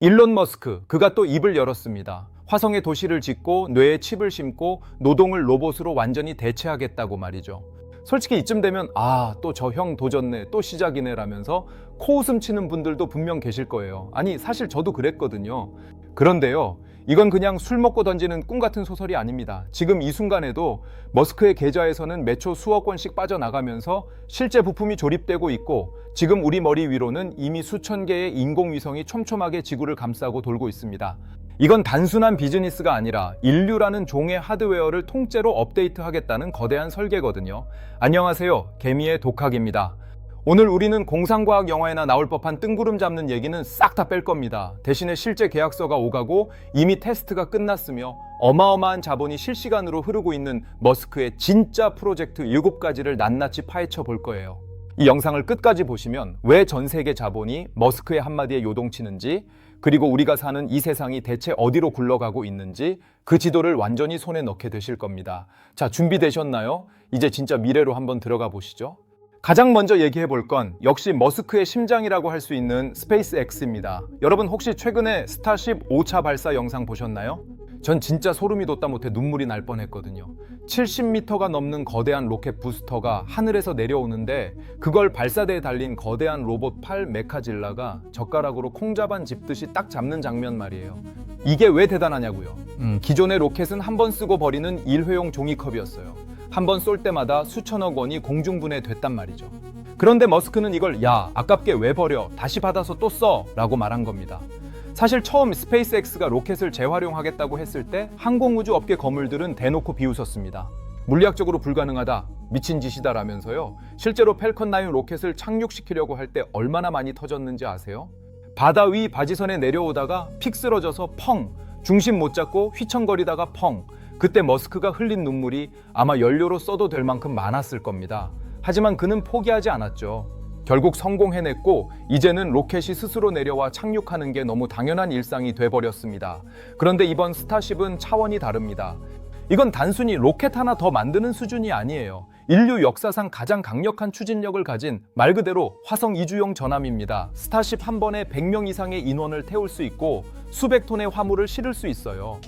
일론 머스크, 그가 또 입을 열었습니다. 화성에 도시를 짓고 뇌에 칩을 심고 노동을 로봇으로 완전히 대체하겠다고 말이죠. 솔직히 이쯤 되면 또 저 형 도졌네, 또 시작이네 라면서 코웃음 치는 분들도 분명 계실 거예요. 아니 사실 저도 그랬거든요. 그런데요, 이건 그냥 술 먹고 던지는 꿈 같은 소설이 아닙니다. 지금 이 순간에도 머스크의 계좌에서는 매초 수억 원씩 빠져나가면서 실제 부품이 조립되고 있고, 지금 우리 머리 위로는 이미 수천 개의 인공위성이 촘촘하게 지구를 감싸고 돌고 있습니다. 이건 단순한 비즈니스가 아니라 인류라는 종의 하드웨어를 통째로 업데이트하겠다는 거대한 설계거든요. 안녕하세요, 개미의 독학입니다. 오늘 우리는 공상과학 영화에나 나올 법한 뜬구름 잡는 얘기는 싹 다 뺄 겁니다. 대신에 실제 계약서가 오가고 이미 테스트가 끝났으며 어마어마한 자본이 실시간으로 흐르고 있는 머스크의 진짜 프로젝트 7가지를 낱낱이 파헤쳐 볼 거예요. 이 영상을 끝까지 보시면 왜 전 세계 자본이 머스크의 한마디에 요동치는지, 그리고 우리가 사는 이 세상이 대체 어디로 굴러가고 있는지 그 지도를 완전히 손에 넣게 되실 겁니다. 자, 준비되셨나요? 이제 진짜 미래로 한번 들어가 보시죠. 가장 먼저 얘기해 볼 건 역시 머스크의 심장이라고 할 수 있는 스페이스X입니다. 여러분 혹시 최근에 스타쉽 5차 발사 영상 보셨나요? 전 진짜 소름이 돋다 못해 눈물이 날 뻔했거든요. 70m가 넘는 거대한 로켓 부스터가 하늘에서 내려오는데 그걸 발사대에 달린 거대한 로봇 팔 메카질라가 젓가락으로 콩자반 집듯이 딱 잡는 장면 말이에요. 이게 왜 대단하냐고요? 기존의 로켓은 한 번 쓰고 버리는 일회용 종이컵이었어요. 한 번 쏠 때마다 수천억 원이 공중분해됐단 말이죠. 그런데 머스크는 이걸 아깝게 왜 버려? 다시 받아서 또 써! 라고 말한 겁니다. 사실 처음 스페이스X가 로켓을 재활용하겠다고 했을 때 항공우주 업계 거물들은 대놓고 비웃었습니다. 물리학적으로 불가능하다, 미친 짓이다 라면서요. 실제로 펠컨 9 로켓을 착륙시키려고 할 때 얼마나 많이 터졌는지 아세요? 바다 위 바지선에 내려오다가 픽 쓰러져서 펑! 중심 못 잡고 휘청거리다가 펑! 그때 머스크가 흘린 눈물이 아마 연료로 써도 될 만큼 많았을 겁니다. 하지만 그는 포기하지 않았죠. 결국 성공해냈고 이제는 로켓이 스스로 내려와 착륙하는 게 너무 당연한 일상이 돼버렸습니다. 그런데 이번 스타쉽은 차원이 다릅니다. 이건 단순히 로켓 하나 더 만드는 수준이 아니에요. 인류 역사상 가장 강력한 추진력을 가진 말 그대로 화성 이주용 전함입니다. 스타쉽 한 번에 100명 이상의 인원을 태울 수 있고 수백 톤의 화물을 실을 수 있어요.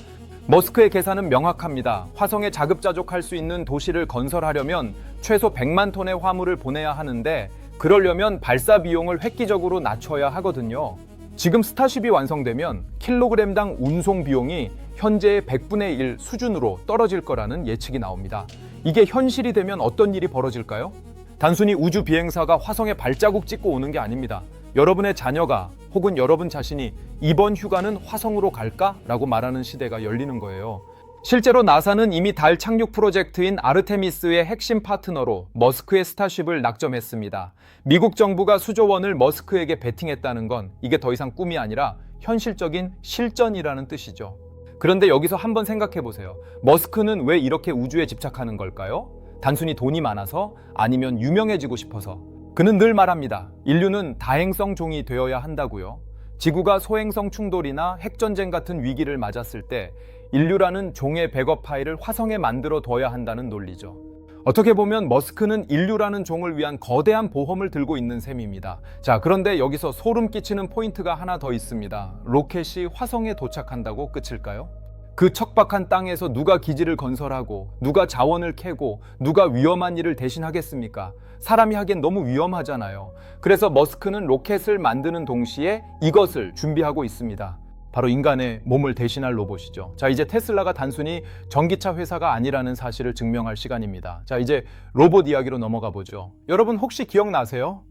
머스크의 계산은 명확합니다. 화성에 자급자족할 수 있는 도시를 건설하려면 최소 100만 톤의 화물을 보내야 하는데 그러려면 발사 비용을 획기적으로 낮춰야 하거든요. 지금 스타쉽이 완성되면 킬로그램당 운송 비용이 현재의 100분의 1 수준으로 떨어질 거라는 예측이 나옵니다. 이게 현실이 되면 어떤 일이 벌어질까요? 단순히 우주 비행사가 화성에 발자국 찍고 오는 게 아닙니다. 여러분의 자녀가 혹은 여러분 자신이 이번 휴가는 화성으로 갈까? 라고 말하는 시대가 열리는 거예요. 실제로 나사는 이미 달 착륙 프로젝트인 아르테미스의 핵심 파트너로 머스크의 스타쉽을 낙점했습니다. 미국 정부가 수조 원을 머스크에게 베팅했다는 건 이게 더 이상 꿈이 아니라 현실적인 실전이라는 뜻이죠. 그런데 여기서 한번 생각해 보세요. 머스크는 왜 이렇게 우주에 집착하는 걸까요? 단순히 돈이 많아서? 아니면 유명해지고 싶어서? 그는 늘 말합니다. 인류는 다행성 종이 되어야 한다고요. 지구가 소행성 충돌이나 핵전쟁 같은 위기를 맞았을 때 인류라는 종의 백업 파일을 화성에 만들어 둬야 한다는 논리죠. 어떻게 보면 머스크는 인류라는 종을 위한 거대한 보험을 들고 있는 셈입니다. 자, 그런데 여기서 소름 끼치는 포인트가 하나 더 있습니다. 로켓이 화성에 도착한다고 끝일까요? 그 척박한 땅에서 누가 기지를 건설하고 누가 자원을 캐고 누가 위험한 일을 대신하겠습니까? 사람이 하기엔 너무 위험하잖아요. 그래서 머스크는 로켓을 만드는 동시에 이것을 준비하고 있습니다. 바로 인간의 몸을 대신할 로봇이죠. 자, 이제 테슬라가 단순히 전기차 회사가 아니라는 사실을 증명할 시간입니다. 자, 이제 로봇 이야기로 넘어가 보죠. 여러분 혹시 기억나세요?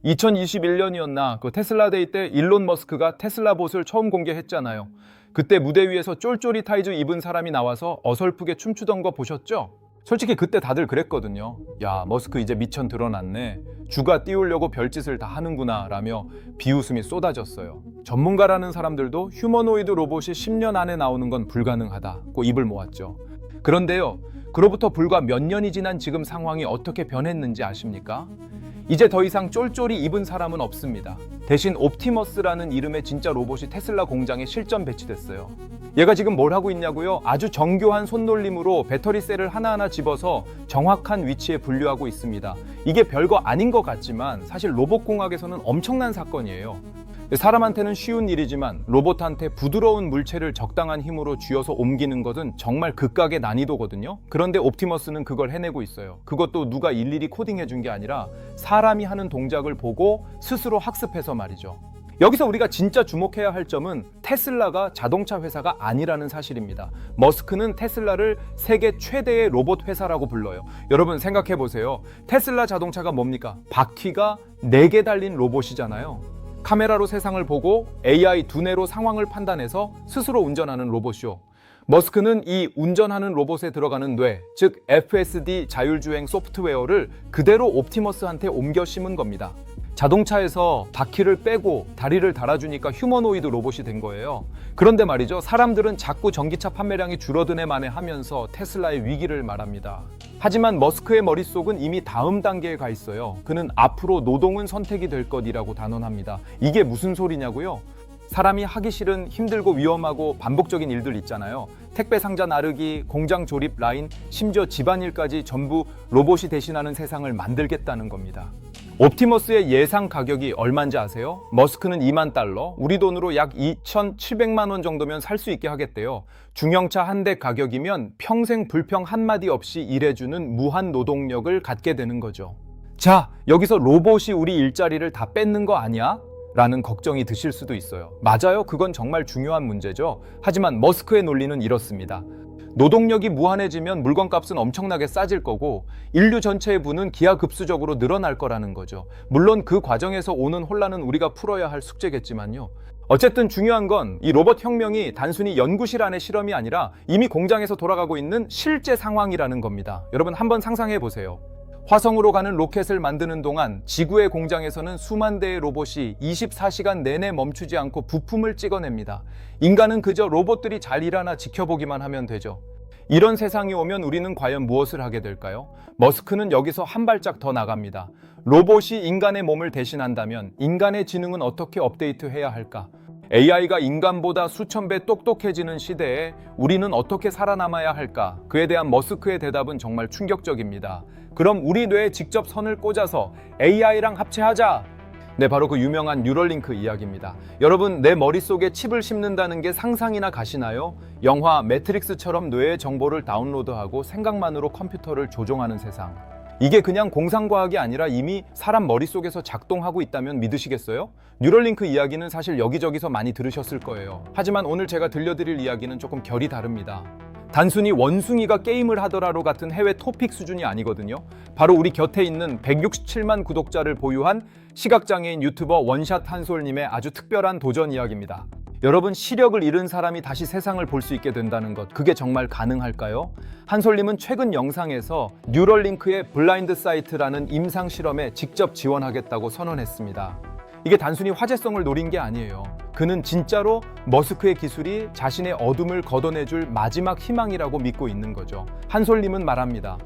2021년이었나 그 테슬라 데이 때 일론 머스크가 테슬라 봇을 처음 공개했잖아요. 그때 무대 위에서 쫄쫄이 타이즈 입은 사람이 나와서 어설프게 춤추던 거 보셨죠? 솔직히 그때 다들 그랬거든요. 야, 머스크 이제 미천 드러났네. 주가 띄우려고 별짓을 다 하는구나 라며 비웃음이 쏟아졌어요. 전문가라는 사람들도 휴머노이드 로봇이 10년 안에 나오는 건 불가능하다고 입을 모았죠. 그런데요, 그로부터 불과 몇 년이 지난 지금 상황이 어떻게 변했는지 아십니까? 이제 더 이상 쫄쫄이 입은 사람은 없습니다. 대신 옵티머스라는 이름의 진짜 로봇이 테슬라 공장에 실전 배치됐어요. 얘가 지금 뭘 하고 있냐고요? 아주 정교한 손놀림으로 배터리 셀을 하나하나 집어서 정확한 위치에 분류하고 있습니다. 이게 별거 아닌 것 같지만 사실 로봇공학에서는 엄청난 사건이에요. 사람한테는 쉬운 일이지만 로봇한테 부드러운 물체를 적당한 힘으로 쥐어서 옮기는 것은 정말 극각의 난이도거든요. 그런데 옵티머스는 그걸 해내고 있어요. 그것도 누가 일일이 코딩해 준 게 아니라 사람이 하는 동작을 보고 스스로 학습해서 말이죠. 여기서 우리가 진짜 주목해야 할 점은 테슬라가 자동차 회사가 아니라는 사실입니다. 머스크는 테슬라를 세계 최대의 로봇 회사라고 불러요. 여러분 생각해 보세요. 테슬라 자동차가 뭡니까? 바퀴가 4개 달린 로봇이잖아요. 카메라로 세상을 보고 AI 두뇌로 상황을 판단해서 스스로 운전하는 로봇이요. 머스크는 이 운전하는 로봇에 들어가는 뇌, 즉 FSD 자율주행 소프트웨어를 그대로 옵티머스한테 옮겨 심은 겁니다. 자동차에서 바퀴를 빼고 다리를 달아주니까 휴머노이드 로봇이 된 거예요. 그런데 말이죠, 사람들은 자꾸 전기차 판매량이 줄어드네 마네 하면서 테슬라의 위기를 말합니다. 하지만 머스크의 머릿속은 이미 다음 단계에 가 있어요. 그는 앞으로 노동은 선택이 될 것이라고 단언합니다. 이게 무슨 소리냐고요? 사람이 하기 싫은 힘들고 위험하고 반복적인 일들 있잖아요. 택배 상자 나르기, 공장 조립 라인, 심지어 집안일까지 전부 로봇이 대신하는 세상을 만들겠다는 겁니다. 옵티머스의 예상 가격이 얼마인지 아세요? 머스크는 2만 달러, 우리 돈으로 약 2,700만 원 정도면 살 수 있게 하겠대요. 중형차 한 대 가격이면 평생 불평 한마디 없이 일해주는 무한 노동력을 갖게 되는 거죠. 자, 여기서 로봇이 우리 일자리를 다 뺏는 거 아니야? 라는 걱정이 드실 수도 있어요. 맞아요. 그건 정말 중요한 문제죠. 하지만 머스크의 논리는 이렇습니다. 노동력이 무한해지면 물건값은 엄청나게 싸질 거고 인류 전체의 부는 기하급수적으로 늘어날 거라는 거죠. 물론 그 과정에서 오는 혼란은 우리가 풀어야 할 숙제겠지만요. 어쨌든 중요한 건 이 로봇 혁명이 단순히 연구실 안의 실험이 아니라 이미 공장에서 돌아가고 있는 실제 상황이라는 겁니다. 여러분 한번 상상해 보세요. 화성으로 가는 로켓을 만드는 동안 지구의 공장에서는 수만 대의 로봇이 24시간 내내 멈추지 않고 부품을 찍어냅니다. 인간은 그저 로봇들이 잘 일하나 지켜보기만 하면 되죠. 이런 세상이 오면 우리는 과연 무엇을 하게 될까요? 머스크는 여기서 한 발짝 더 나갑니다. 로봇이 인간의 몸을 대신한다면 인간의 지능은 어떻게 업데이트해야 할까? AI가 인간보다 수천 배 똑똑해지는 시대에 우리는 어떻게 살아남아야 할까? 그에 대한 머스크의 대답은 정말 충격적입니다. 그럼 우리 뇌에 직접 선을 꽂아서 AI랑 합체하자! 네, 바로 그 유명한 뉴럴링크 이야기입니다. 여러분, 내 머릿속에 칩을 심는다는 게 상상이나 가시나요? 영화 매트릭스처럼 뇌의 정보를 다운로드하고 생각만으로 컴퓨터를 조종하는 세상. 이게 그냥 공상과학이 아니라 이미 사람 머릿속에서 작동하고 있다면 믿으시겠어요? 뉴럴링크 이야기는 사실 여기저기서 많이 들으셨을 거예요. 하지만 오늘 제가 들려드릴 이야기는 조금 결이 다릅니다. 단순히 원숭이가 게임을 하더라로 같은 해외 토픽 수준이 아니거든요. 바로 우리 곁에 있는 167만 구독자를 보유한 시각장애인 유튜버 원샷 한솔님의 아주 특별한 도전 이야기입니다. 여러분, 시력을 잃은 사람이 다시 세상을 볼 수 있게 된다는 것, 그게 정말 가능할까요? 한솔님은 최근 영상에서 뉴럴링크의 블라인드 사이트라는 임상 실험에 직접 지원하겠다고 선언했습니다. 이게 단순히 화제성을 노린 게 아니에요. 그는 진짜로 머스크의 기술이 자신의 어둠을 걷어내줄 마지막 희망이라고 믿고 있는 거죠. 한솔님은 말합니다.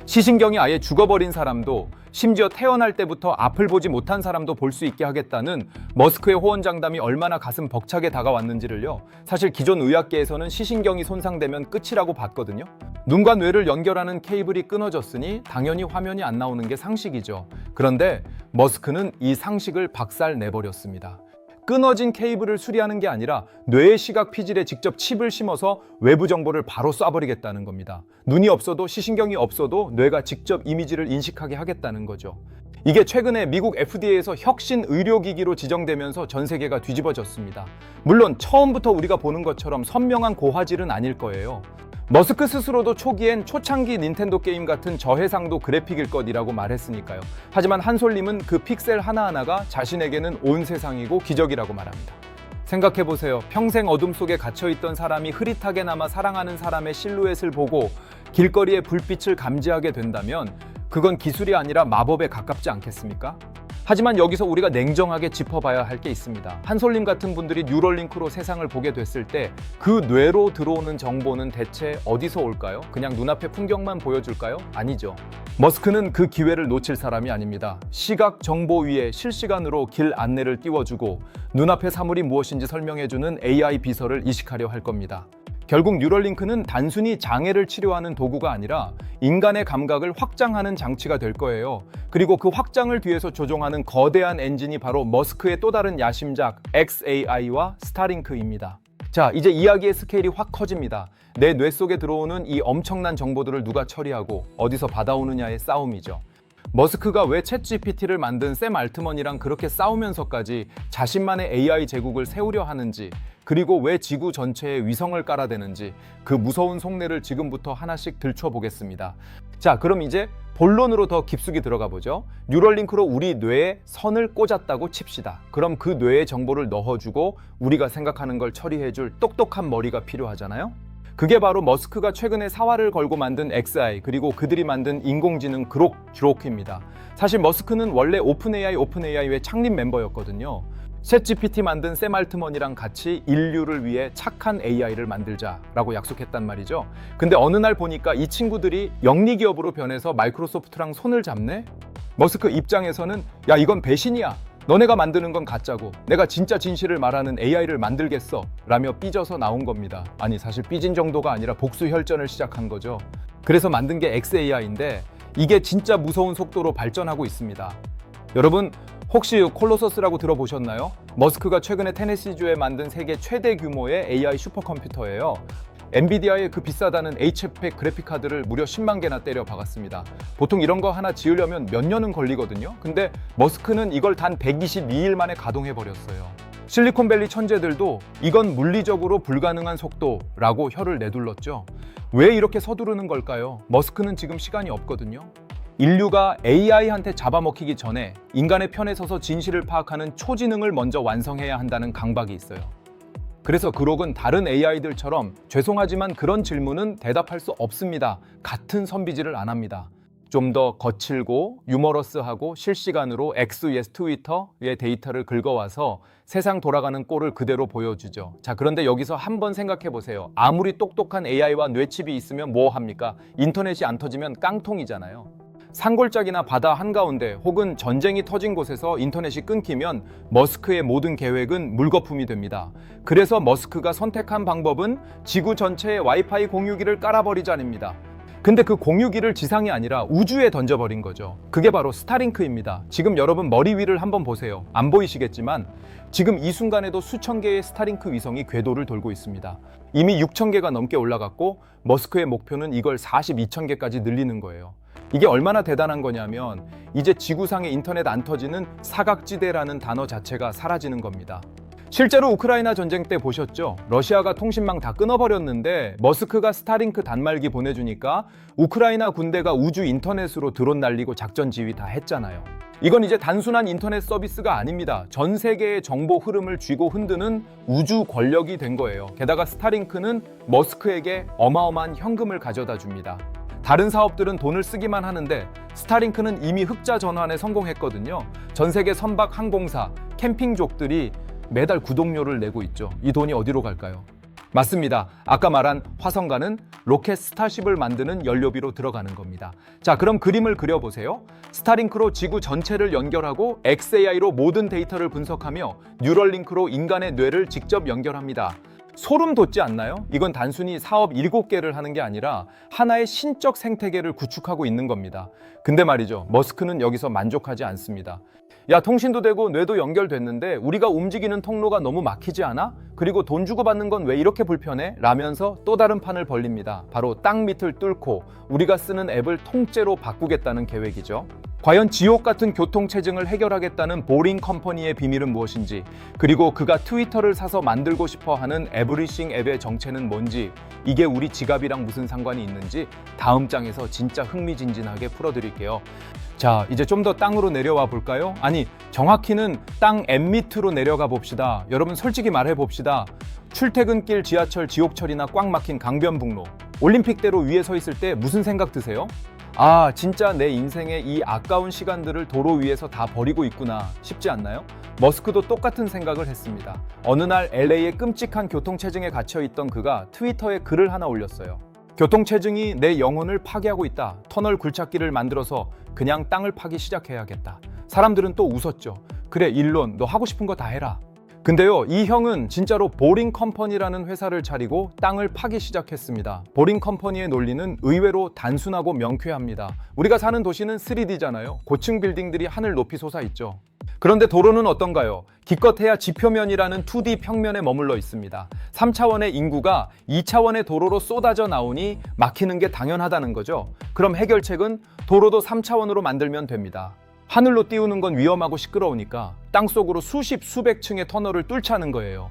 시신경이 아예 죽어버린 사람도, 심지어 태어날 때부터 앞을 보지 못한 사람도 볼 수 있게 하겠다는 머스크의 호언장담이 얼마나 가슴 벅차게 다가왔는지를요. 사실 기존 의학계에서는 시신경이 손상되면 끝이라고 봤거든요. 눈과 뇌를 연결하는 케이블이 끊어졌으니 당연히 화면이 안 나오는 게 상식이죠. 그런데 머스크는 이 상식을 박살내버렸습니다. 끊어진 케이블을 수리하는 게 아니라 뇌의 시각 피질에 직접 칩을 심어서 외부 정보를 바로 쏴버리겠다는 겁니다. 눈이 없어도, 시신경이 없어도 뇌가 직접 이미지를 인식하게 하겠다는 거죠. 이게 최근에 미국 FDA에서 혁신 의료기기로 지정되면서 전 세계가 뒤집어졌습니다. 물론 처음부터 우리가 보는 것처럼 선명한 고화질은 아닐 거예요. 머스크 스스로도 초기엔 초창기 닌텐도 게임 같은 저해상도 그래픽일 것이라고 말했으니까요. 하지만 한솔님은 그 픽셀 하나하나가 자신에게는 온 세상이고 기적이라고 말합니다. 생각해보세요. 평생 어둠 속에 갇혀있던 사람이 흐릿하게나마 사랑하는 사람의 실루엣을 보고 길거리의 불빛을 감지하게 된다면 그건 기술이 아니라 마법에 가깝지 않겠습니까? 하지만 여기서 우리가 냉정하게 짚어봐야 할 게 있습니다. 한솔님 같은 분들이 뉴럴링크로 세상을 보게 됐을 때 그 뇌로 들어오는 정보는 대체 어디서 올까요? 그냥 눈앞의 풍경만 보여줄까요? 아니죠. 머스크는 그 기회를 놓칠 사람이 아닙니다. 시각 정보 위에 실시간으로 길 안내를 띄워주고 눈앞의 사물이 무엇인지 설명해주는 AI 비서를 이식하려 할 겁니다. 결국 뉴럴링크는 단순히 장애를 치료하는 도구가 아니라 인간의 감각을 확장하는 장치가 될 거예요. 그리고 그 확장을 뒤에서 조종하는 거대한 엔진이 바로 머스크의 또 다른 야심작 xAI와 스타링크입니다. 자, 이제 이야기의 스케일이 확 커집니다. 내 뇌 속에 들어오는 이 엄청난 정보들을 누가 처리하고 어디서 받아오느냐의 싸움이죠. 머스크가 왜 챗GPT를 만든 샘 알트먼이랑 그렇게 싸우면서까지 자신만의 AI 제국을 세우려 하는지, 그리고 왜 지구 전체에 위성을 깔아대는지 그 무서운 속내를 지금부터 하나씩 들춰보겠습니다. 자, 그럼 이제 본론으로 더 깊숙이 들어가 보죠. 뉴럴링크로 우리 뇌에 선을 꽂았다고 칩시다. 그럼 그 뇌에 정보를 넣어주고 우리가 생각하는 걸 처리해줄 똑똑한 머리가 필요하잖아요. 그게 바로 머스크가 최근에 사활을 걸고 만든 xAI, 그리고 그들이 만든 인공지능 그록입니다. 사실 머스크는 원래 오픈AI의 창립 멤버였거든요. 챗GPT 만든 샘 알트먼이랑 같이 인류를 위해 착한 AI를 만들자라고 약속했단 말이죠. 근데 어느 날 보니까 이 친구들이 영리기업으로 변해서 마이크로소프트랑 손을 잡네? 머스크 입장에서는 야, 이건 배신이야. 너네가 만드는 건 가짜고 내가 진짜 진실을 말하는 AI를 만들겠어 라며 삐져서 나온 겁니다. 아니, 사실 삐진 정도가 아니라 복수 혈전을 시작한 거죠. 그래서 만든 게 xAI인데 이게 진짜 무서운 속도로 발전하고 있습니다. 여러분, 혹시 콜로서스라고 들어보셨나요? 머스크가 최근에 테네시주에 만든 세계 최대 규모의 AI 슈퍼컴퓨터예요. 엔비디아의 그 비싸다는 HFX 그래픽카드를 무려 10만 개나 때려 박았습니다. 보통 이런 거 하나 지으려면 몇 년은 걸리거든요. 근데 머스크는 이걸 단 122일 만에 가동해버렸어요. 실리콘밸리 천재들도 이건 물리적으로 불가능한 속도라고 혀를 내둘렀죠. 왜 이렇게 서두르는 걸까요? 머스크는 지금 시간이 없거든요. 인류가 AI한테 잡아먹히기 전에 인간의 편에 서서 진실을 파악하는 초지능을 먼저 완성해야 한다는 강박이 있어요. 그래서 그록은 다른 AI들처럼 죄송하지만 그런 질문은 대답할 수 없습니다. 같은 선비질을 안 합니다. 좀 더 거칠고 유머러스하고 실시간으로 XUS 트위터의 데이터를 긁어와서 세상 돌아가는 꼴을 그대로 보여주죠. 자, 그런데 여기서 한번 생각해 보세요. 아무리 똑똑한 AI와 뇌칩이 있으면 뭐 합니까? 인터넷이 안 터지면 깡통이잖아요. 산골짜기나 바다 한가운데 혹은 전쟁이 터진 곳에서 인터넷이 끊기면 머스크의 모든 계획은 물거품이 됩니다. 그래서 머스크가 선택한 방법은 지구 전체에 와이파이 공유기를 깔아버리자입니다. 근데 그 공유기를 지상이 아니라 우주에 던져버린 거죠. 그게 바로 스타링크입니다. 지금 여러분 머리 위를 한번 보세요. 안 보이시겠지만 지금 이 순간에도 수천 개의 스타링크 위성이 궤도를 돌고 있습니다. 이미 6천 개가 넘게 올라갔고 머스크의 목표는 이걸 42천 개까지 늘리는 거예요. 이게 얼마나 대단한 거냐면 이제 지구상에 인터넷 안 터지는 사각지대라는 단어 자체가 사라지는 겁니다. 실제로 우크라이나 전쟁 때 보셨죠? 러시아가 통신망 다 끊어버렸는데 머스크가 스타링크 단말기 보내주니까 우크라이나 군대가 우주 인터넷으로 드론 날리고 작전 지휘 다 했잖아요. 이건 이제 단순한 인터넷 서비스가 아닙니다. 전 세계의 정보 흐름을 쥐고 흔드는 우주 권력이 된 거예요. 게다가 스타링크는 머스크에게 어마어마한 현금을 가져다 줍니다. 다른 사업들은 돈을 쓰기만 하는데 스타링크는 이미 흑자 전환에 성공했거든요. 전 세계 선박 항공사, 캠핑족들이 매달 구독료를 내고 있죠. 이 돈이 어디로 갈까요? 맞습니다. 아까 말한 화성가는 로켓 스타쉽을 만드는 연료비로 들어가는 겁니다. 자, 그럼 그림을 그려보세요. 스타링크로 지구 전체를 연결하고 xAI로 모든 데이터를 분석하며 뉴럴링크로 인간의 뇌를 직접 연결합니다. 소름 돋지 않나요? 이건 단순히 사업 7개를 하는 게 아니라 하나의 신적 생태계를 구축하고 있는 겁니다. 근데 말이죠, 머스크는 여기서 만족하지 않습니다. 야, 통신도 되고 뇌도 연결됐는데 우리가 움직이는 통로가 너무 막히지 않아? 그리고 돈 주고 받는 건 왜 이렇게 불편해? 라면서 또 다른 판을 벌립니다. 바로 땅 밑을 뚫고 우리가 쓰는 앱을 통째로 바꾸겠다는 계획이죠. 과연 지옥 같은 교통체증을 해결하겠다는 보링 컴퍼니의 비밀은 무엇인지, 그리고 그가 트위터를 사서 만들고 싶어 하는 에브리싱 앱의 정체는 뭔지, 이게 우리 지갑이랑 무슨 상관이 있는지 다음 장에서 진짜 흥미진진하게 풀어드릴게요. 자, 이제 좀 더 땅으로 내려와 볼까요? 아니, 정확히는 땅 앱 밑으로 내려가 봅시다. 여러분, 솔직히 말해 봅시다. 출퇴근길 지하철 지옥철이나 꽉 막힌 강변북로, 올림픽대로 위에 서 있을 때 무슨 생각 드세요? 아, 진짜 내 인생의 이 아까운 시간들을 도로 위에서 다 버리고 있구나 싶지 않나요? 머스크도 똑같은 생각을 했습니다. 어느 날 LA의 끔찍한 교통체증에 갇혀있던 그가 트위터에 글을 하나 올렸어요. 교통체증이 내 영혼을 파괴하고 있다. 터널 굴착기를 만들어서 그냥 땅을 파기 시작해야겠다. 사람들은 또 웃었죠. 그래, 일론, 너 하고 싶은 거 다 해라. 근데요, 이 형은 진짜로 보링 컴퍼니라는 회사를 차리고 땅을 파기 시작했습니다. 보링 컴퍼니의 논리는 의외로 단순하고 명쾌합니다. 우리가 사는 도시는 3D잖아요. 고층 빌딩들이 하늘 높이 솟아있죠. 그런데 도로는 어떤가요? 기껏해야 지표면이라는 2D 평면에 머물러 있습니다. 3차원의 인구가 2차원의 도로로 쏟아져 나오니 막히는 게 당연하다는 거죠. 그럼 해결책은 도로도 3차원으로 만들면 됩니다. 하늘로 띄우는 건 위험하고 시끄러우니까 땅속으로 수십 수백 층의 터널을 뚫자는 거예요.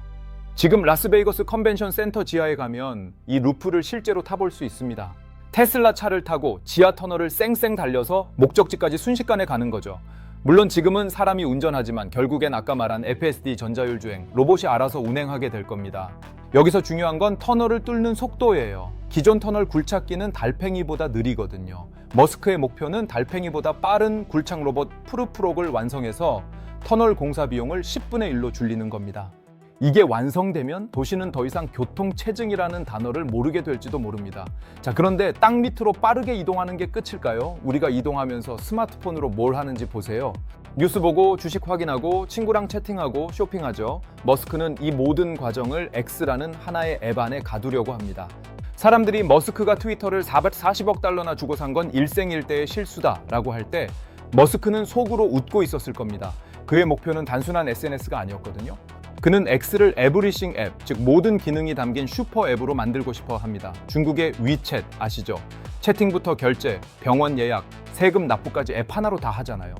지금 라스베이거스 컨벤션 센터 지하에 가면 이 루프를 실제로 타볼 수 있습니다. 테슬라 차를 타고 지하 터널을 쌩쌩 달려서 목적지까지 순식간에 가는 거죠. 물론 지금은 사람이 운전하지만 결국엔 아까 말한 FSD 전자율 주행, 로봇이 알아서 운행하게 될 겁니다. 여기서 중요한 건 터널을 뚫는 속도예요. 기존 터널 굴착기는 달팽이보다 느리거든요. 머스크의 목표는 달팽이보다 빠른 굴착 로봇 프루프록을 완성해서 터널 공사 비용을 10분의 1로 줄이는 겁니다. 이게 완성되면 도시는 더 이상 교통체증이라는 단어를 모르게 될지도 모릅니다. 자, 그런데 땅 밑으로 빠르게 이동하는 게 끝일까요? 우리가 이동하면서 스마트폰으로 뭘 하는지 보세요. 뉴스 보고 주식 확인하고 친구랑 채팅하고 쇼핑하죠. 머스크는 이 모든 과정을 X라는 하나의 앱 안에 가두려고 합니다. 사람들이 머스크가 트위터를 440억 달러나 주고 산 건 일생일대의 실수다라고 할 때 머스크는 속으로 웃고 있었을 겁니다. 그의 목표는 단순한 SNS가 아니었거든요. 그는 X를 에브리싱 앱, 즉 모든 기능이 담긴 슈퍼 앱으로 만들고 싶어 합니다. 중국의 위챗 아시죠? 채팅부터 결제, 병원 예약, 세금 납부까지 앱 하나로 다 하잖아요.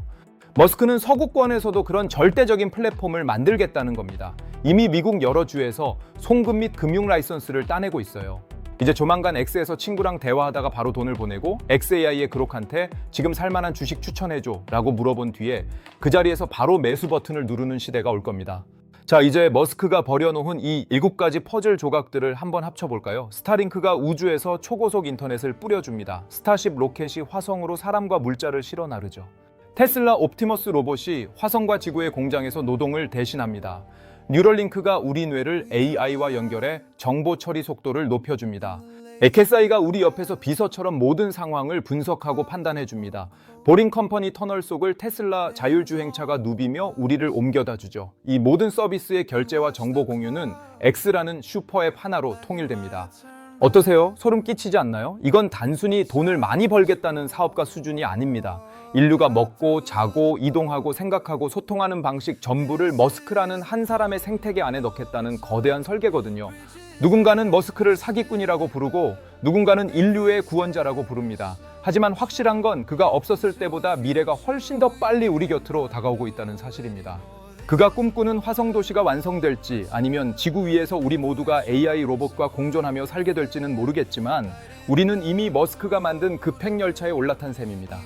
머스크는 서구권에서도 그런 절대적인 플랫폼을 만들겠다는 겁니다. 이미 미국 여러 주에서 송금 및 금융 라이선스를 따내고 있어요. 이제 조만간 X에서 친구랑 대화하다가 바로 돈을 보내고 XAI의 그록한테 지금 살만한 주식 추천해줘 라고 물어본 뒤에 그 자리에서 바로 매수 버튼을 누르는 시대가 올 겁니다. 자, 이제 머스크가 버려놓은 이 7가지 퍼즐 조각들을 한번 합쳐볼까요? 스타링크가 우주에서 초고속 인터넷을 뿌려줍니다. 스타쉽 로켓이 화성으로 사람과 물자를 실어 나르죠. 테슬라 옵티머스 로봇이 화성과 지구의 공장에서 노동을 대신합니다. 뉴럴링크가 우리 뇌를 AI와 연결해 정보 처리 속도를 높여줍니다. XAI가 우리 옆에서 비서처럼 모든 상황을 분석하고 판단해줍니다. 보링 컴퍼니 터널 속을 테슬라 자율주행차가 누비며 우리를 옮겨다 주죠. 이 모든 서비스의 결제와 정보 공유는 X라는 슈퍼앱 하나로 통일됩니다. 어떠세요? 소름 끼치지 않나요? 이건 단순히 돈을 많이 벌겠다는 사업가 수준이 아닙니다. 인류가 먹고 자고 이동하고 생각하고 소통하는 방식 전부를 머스크라는 한 사람의 생태계 안에 넣겠다는 거대한 설계거든요. 누군가는 머스크를 사기꾼이라고 부르고 누군가는 인류의 구원자라고 부릅니다. 하지만 확실한 건 그가 없었을 때보다 미래가 훨씬 더 빨리 우리 곁으로 다가오고 있다는 사실입니다. 그가 꿈꾸는 화성 도시가 완성될지 아니면 지구 위에서 우리 모두가 AI 로봇과 공존하며 살게 될지는 모르겠지만 우리는 이미 머스크가 만든 급행열차에 올라탄 셈입니다.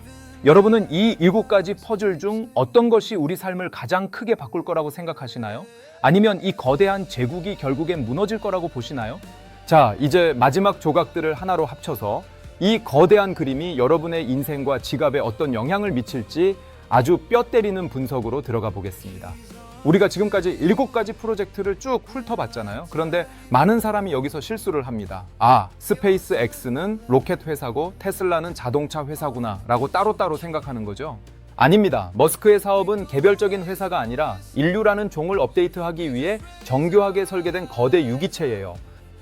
여러분은 이 7가지 퍼즐 중 어떤 것이 우리 삶을 가장 크게 바꿀 거라고 생각하시나요? 아니면 이 거대한 제국이 결국엔 무너질 거라고 보시나요? 자, 이제 마지막 조각들을 하나로 합쳐서 이 거대한 그림이 여러분의 인생과 지갑에 어떤 영향을 미칠지 아주 뼈 때리는 분석으로 들어가 보겠습니다. 우리가 지금까지 7가지 프로젝트를 쭉 훑어봤잖아요. 그런데 많은 사람이 여기서 실수를 합니다. 아, 스페이스 X는 로켓 회사고 테슬라는 자동차 회사구나 라고 따로따로 생각하는 거죠. 아닙니다. 머스크의 사업은 개별적인 회사가 아니라 인류라는 종을 업데이트하기 위해 정교하게 설계된 거대 유기체예요.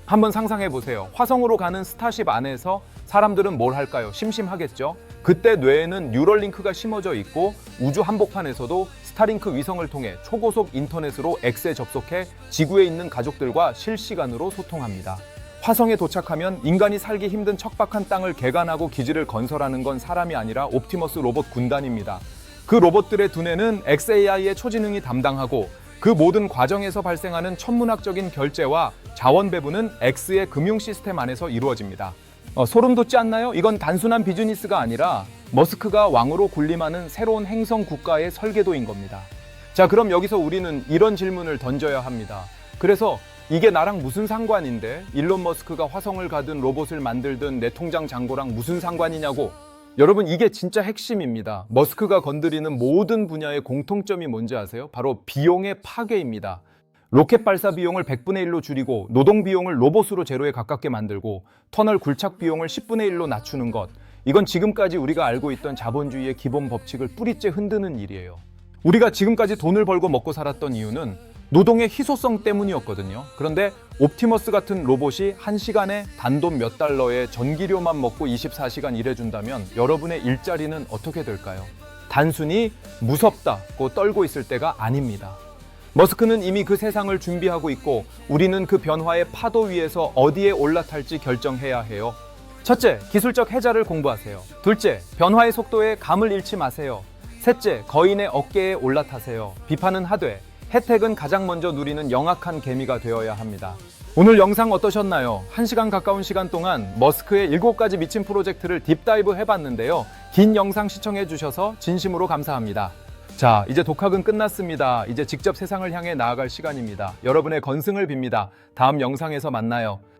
한번 상상해 보세요. 화성으로 가는 스타쉽 안에서 사람들은 뭘 할까요? 심심하겠죠? 그때 뇌에는 뉴럴링크가 심어져 있고 우주 한복판에서도 스타링크 위성을 통해 초고속 인터넷으로 X에 접속해 지구에 있는 가족들과 실시간으로 소통합니다. 화성에 도착하면 인간이 살기 힘든 척박한 땅을 개간하고 기지를 건설하는 건 사람이 아니라 옵티머스 로봇 군단입니다. 그 로봇들의 두뇌는 XAI의 초지능이 담당하고 그 모든 과정에서 발생하는 천문학적인 결제와 자원 배분은 X의 금융 시스템 안에서 이루어집니다. 소름 돋지 않나요? 이건 단순한 비즈니스가 아니라 머스크가 왕으로 군림하는 새로운 행성 국가의 설계도인 겁니다. 자, 그럼 여기서 우리는 이런 질문을 던져야 합니다. 그래서 이게 나랑 무슨 상관인데? 일론 머스크가 화성을 가든 로봇을 만들든 내 통장 잔고랑 무슨 상관이냐고. 여러분, 이게 진짜 핵심입니다. 머스크가 건드리는 모든 분야의 공통점이 뭔지 아세요? 바로 비용의 파괴입니다. 로켓 발사 비용을 100분의 1로 줄이고 노동 비용을 로봇으로 제로에 가깝게 만들고 터널 굴착 비용을 10분의 1로 낮추는 것. 이건 지금까지 우리가 알고 있던 자본주의의 기본 법칙을 뿌리째 흔드는 일이에요. 우리가 지금까지 돈을 벌고 먹고 살았던 이유는 노동의 희소성 때문이었거든요. 그런데 옵티머스 같은 로봇이 1시간에 단돈 몇 달러에 전기료만 먹고 24시간 일해준다면 여러분의 일자리는 어떻게 될까요? 단순히 무섭다고 떨고 있을 때가 아닙니다. 머스크는 이미 그 세상을 준비하고 있고 우리는 그 변화의 파도 위에서 어디에 올라탈지 결정해야 해요. 첫째, 기술적 해자를 공부하세요. 둘째, 변화의 속도에 감을 잃지 마세요. 셋째, 거인의 어깨에 올라타세요. 비판은 하되 혜택은 가장 먼저 누리는 영악한 개미가 되어야 합니다. 오늘 영상 어떠셨나요? 1시간 가까운 시간 동안 머스크의 7가지 미친 프로젝트를 딥다이브 해봤는데요. 긴 영상 시청해주셔서 진심으로 감사합니다. 자, 이제 독학은 끝났습니다. 이제 직접 세상을 향해 나아갈 시간입니다. 여러분의 건승을 빕니다. 다음 영상에서 만나요.